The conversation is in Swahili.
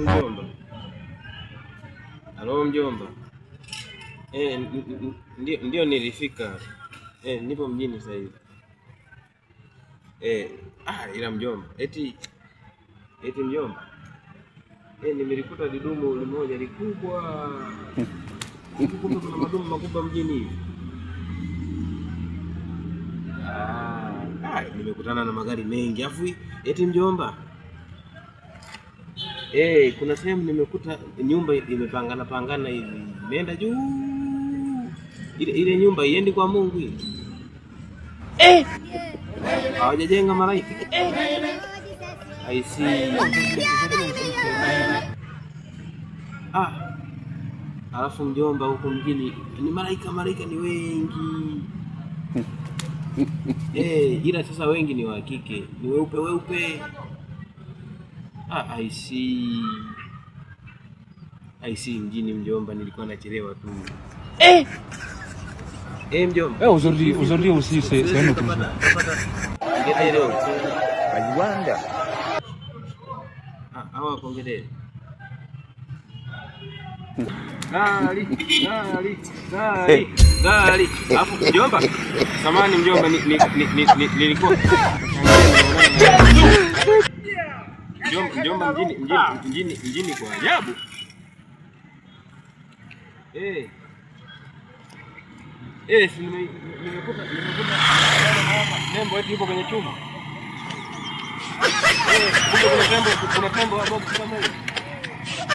Mjomba. Halo mjomba. Ndio nilifika. Nipo mjini sasa hivi. Ila mjomba. Eti mjomba. Nimelikuta didumu limoja likubwa. Kumbe kuna madumu makubwa mjini hivi. Nimekutana na magari mengi. Afu eti mjomba. Kuna sehemu nimekuta nyumba imepangana hivi. Imeenda juu. Ile nyumba iendi kwa Mungu hii. Hawajajenga malaika. I see. Alafu mjomba, huko mjini ni malaika ni wengi. Ila sasa wengi ni wa kike, ni weupe. I see mjini mjomba, nilikuwa nachelewa tu. Mjomba. Aujourd'hui aussi c'est un autre jour. Wanda. Hawa pongedele. Gali. Alafu mjomba, samahani mjomba, nilikuwa mjomba mjini kwa ajabu. Nimekuta tembo eti yupo kwenye chuma. Kuna tembo hapo kama hiyo.